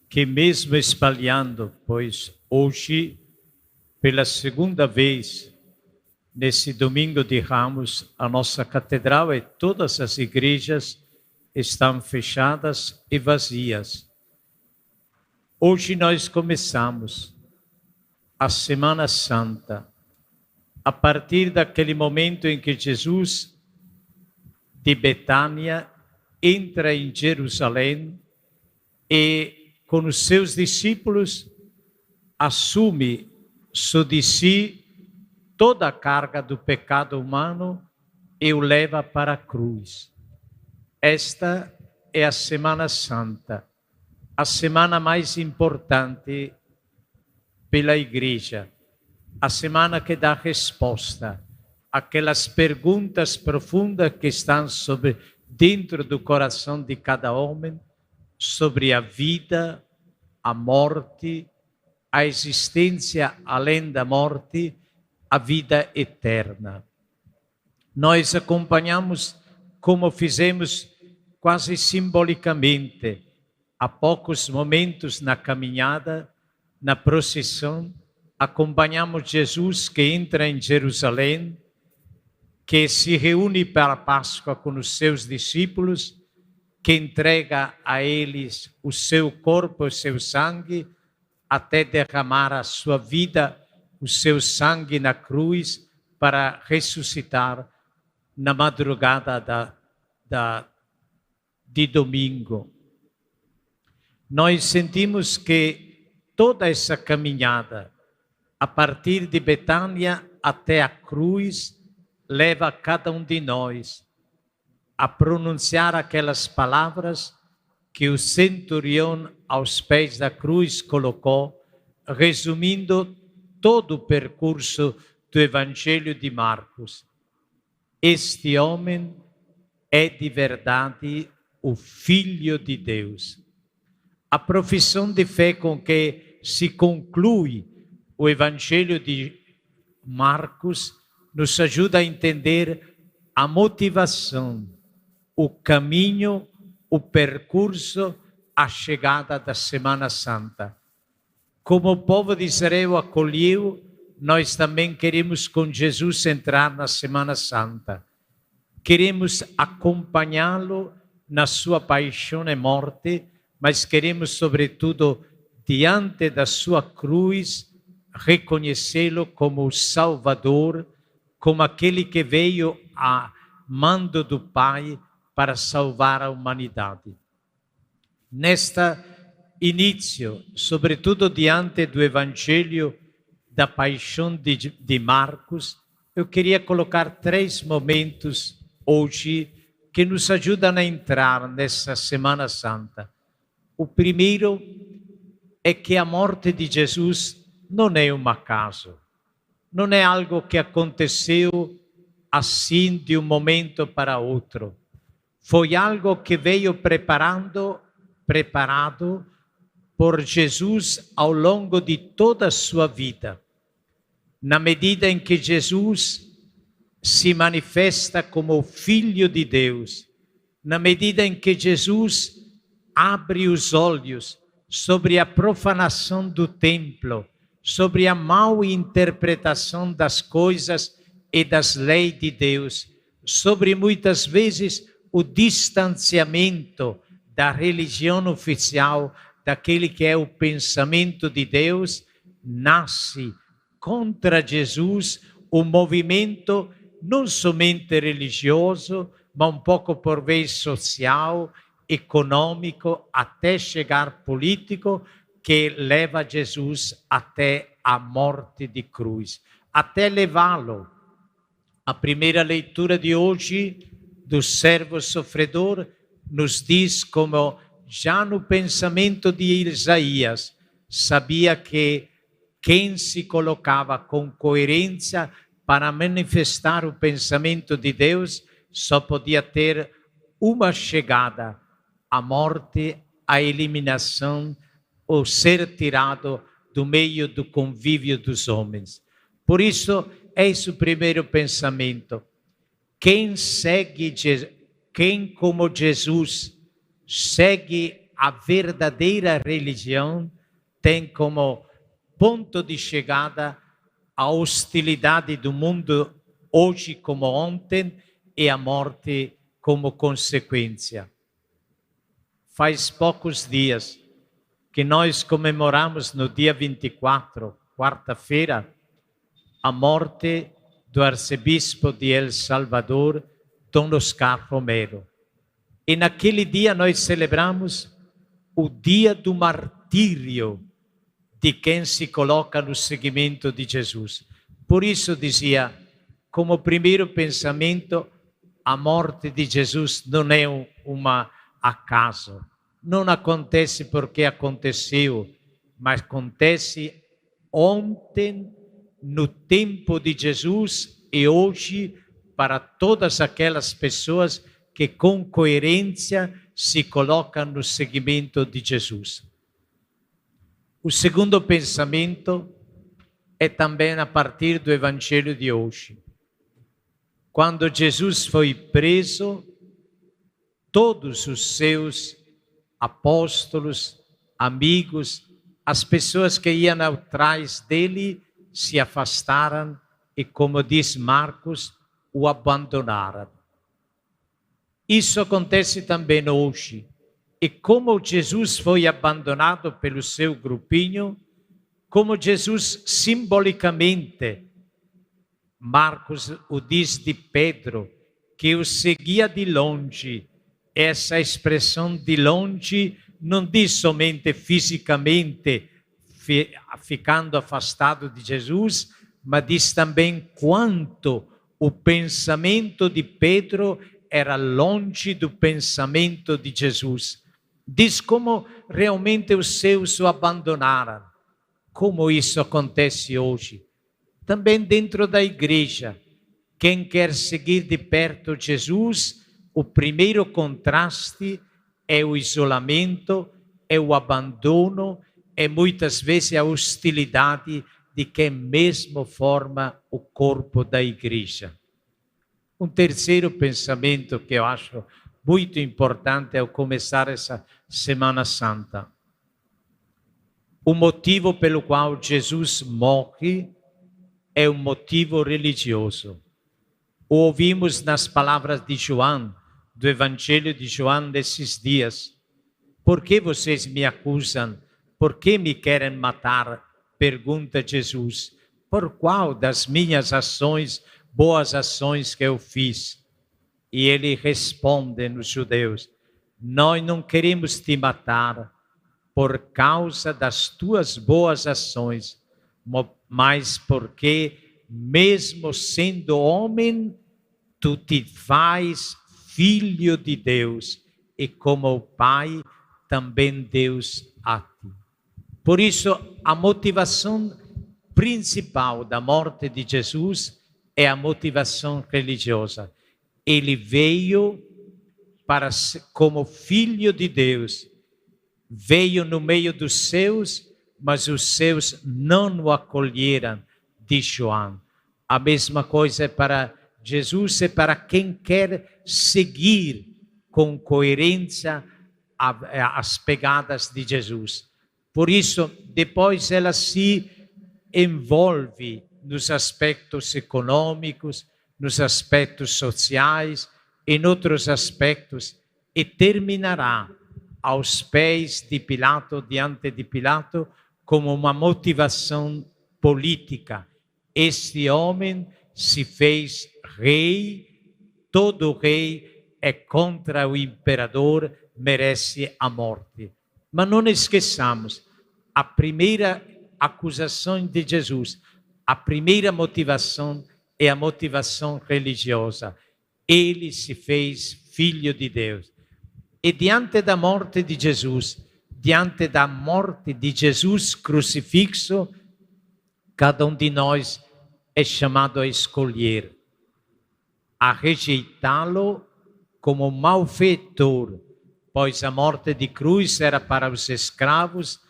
que mesmo espalhando, pois hoje, pela segunda vez, nesse domingo de Ramos, a nossa catedral e todas as igrejas estão fechadas e vazias. Hoje nós começamos a Semana Santa, a partir daquele momento em que Jesus de Betânia entra em Jerusalém e com os seus discípulos assume sobre si toda a carga do pecado humano e o leva para a cruz. Esta é a Semana Santa, a semana mais importante pela Igreja, a semana que dá resposta àquelas perguntas profundas que estão dentro do coração de cada homem, sobre a vida, a morte, a existência além da morte, a vida eterna. Nós acompanhamos, como fizemos quase simbolicamente, há poucos momentos na caminhada, na procissão, acompanhamos Jesus que entra em Jerusalém, que se reúne para a Páscoa com os seus discípulos, que entrega a eles o seu corpo, o seu sangue, até derramar a sua vida, o seu sangue na cruz, para ressuscitar na madrugada de domingo. Nós sentimos que toda essa caminhada, a partir de Betânia até a cruz, leva cada um de nós a pronunciar aquelas palavras que o centurião aos pés da cruz colocou, resumindo todo o percurso do Evangelho de Marcos. Este homem é de verdade o Filho de Deus. A profissão de fé com que se conclui o Evangelho de Marcos nos ajuda a entender a motivação, o caminho, o percurso, a chegada da Semana Santa. Como o povo de Israel acolheu, nós também queremos com Jesus entrar na Semana Santa. Queremos acompanhá-lo na sua paixão e morte, mas queremos, sobretudo, diante da sua cruz, reconhecê-lo como o Salvador, como aquele que veio a mando do Pai para salvar a humanidade. Nesta início, sobretudo diante do Evangelho da Paixão de Marcos, eu queria colocar 3 momentos hoje que nos ajudam a entrar nessa Semana Santa. O primeiro é que a morte de Jesus não é um acaso, não é algo que aconteceu assim de um momento para outro. Foi algo que veio preparado por Jesus ao longo de toda a sua vida. Na medida em que Jesus se manifesta como o Filho de Deus, na medida em que Jesus abre os olhos sobre a profanação do templo, sobre a mal interpretação das coisas e das leis de Deus, sobre muitas vezes o distanciamento da religião oficial, daquele que é o pensamento de Deus, nasce contra Jesus um movimento não somente religioso, mas um pouco por vez social, econômico, até chegar político, que leva Jesus até a morte de cruz, até levá-lo. A primeira leitura de hoje do servo sofredor nos diz como já no pensamento de Isaías sabia que quem se colocava com coerência para manifestar o pensamento de Deus só podia ter uma chegada: a morte, a eliminação, ou ser tirado do meio do convívio dos homens. Por isso, esse é o primeiro pensamento. Quem como Jesus segue a verdadeira religião tem como ponto de chegada a hostilidade do mundo hoje como ontem e a morte como consequência. Faz poucos dias que nós comemoramos no dia 24, quarta-feira, a morte do arcebispo de El Salvador, Dom Oscar Romero. E naquele dia nós celebramos o dia do martírio de quem se coloca no seguimento de Jesus. Por isso dizia, como primeiro pensamento, a morte de Jesus não é um acaso. Não acontece porque aconteceu, mas acontece ontem, no tempo de Jesus e hoje, para todas aquelas pessoas que com coerência se colocam no seguimento de Jesus. O segundo pensamento é também a partir do Evangelho de hoje. Quando Jesus foi preso, todos os seus apóstolos, amigos, as pessoas que iam atrás dele se afastaram e, como diz Marcos, o abandonaram. Isso acontece também hoje. E como Jesus foi abandonado pelo seu grupinho, como Jesus simbolicamente, Marcos o diz de Pedro, que o seguia de longe. Essa expressão de longe não diz somente fisicamente, ficando afastado de Jesus, mas diz também quanto o pensamento de Pedro era longe do pensamento de Jesus. Diz como realmente os seus o abandonaram. Como isso acontece hoje. Também dentro da igreja. Quem quer seguir de perto Jesus, o primeiro contraste é o isolamento, é o abandono, é muitas vezes a hostilidade de quem mesmo forma o corpo da igreja. Um terceiro pensamento que eu acho muito importante ao começar essa Semana Santa. O motivo pelo qual Jesus morre é um motivo religioso. O ouvimos nas palavras de João, do Evangelho de João desses dias. Por que vocês me acusam? Por que me querem matar? Pergunta Jesus. Por qual das minhas ações, boas ações que eu fiz? E ele responde nos judeus, nós não queremos te matar por causa das tuas boas ações, mas porque, mesmo sendo homem, tu te faz filho de Deus, e como o Pai, também Deus a ti. Por isso, a motivação principal da morte de Jesus é a motivação religiosa. Ele veio como filho de Deus, veio no meio dos seus, mas os seus não o acolheram, diz João. A mesma coisa é para Jesus e para quem quer seguir com coerência as pegadas de Jesus. Por isso, depois ela se envolve nos aspectos econômicos, nos aspectos sociais, em outros aspectos, e terminará aos pés de Pilato, diante de Pilato, como uma motivação política. Este homem se fez rei, todo rei é contra o imperador, merece a morte. Mas não esqueçamos, a primeira acusação de Jesus, a primeira motivação é a motivação religiosa. Ele se fez filho de Deus. E diante da morte de Jesus, diante da morte de Jesus crucifixo, cada um de nós é chamado a escolher, a rejeitá-lo como malfeitor, pois a morte de cruz era para os escravos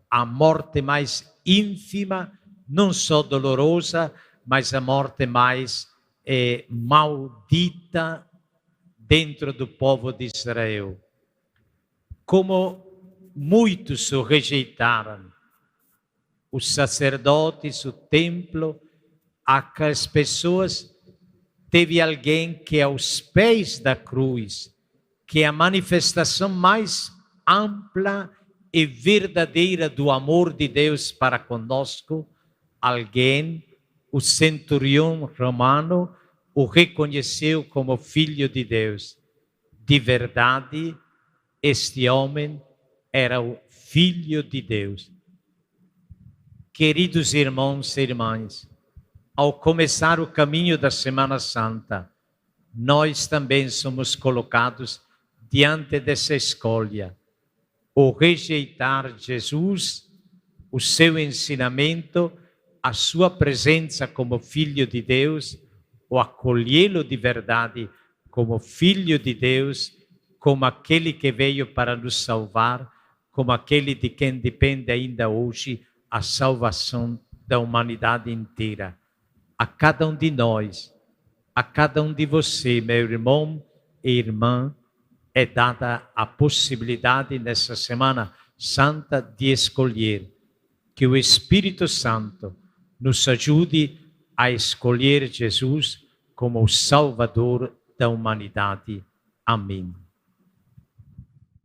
a morte mais ínfima, não só dolorosa, mas a morte mais maldita dentro do povo de Israel. Como muitos o rejeitaram. Os sacerdotes, o templo, as pessoas. Teve alguém que aos pés da cruz, que é a manifestação mais ampla e verdadeira do amor de Deus para conosco, alguém, o centurião romano, o reconheceu como filho de Deus. De verdade, este homem era o filho de Deus. Queridos irmãos e irmãs, ao começar o caminho da Semana Santa, nós também somos colocados diante dessa escolha, ou rejeitar Jesus, o seu ensinamento, a sua presença como Filho de Deus, ou acolhê-lo de verdade como Filho de Deus, como aquele que veio para nos salvar, como aquele de quem depende ainda hoje a salvação da humanidade inteira. A cada um de nós, a cada um de você, meu irmão e irmã, é dada a possibilidade nessa Semana Santa de escolher. Que o Espírito Santo nos ajude a escolher Jesus como o Salvador da humanidade. Amém.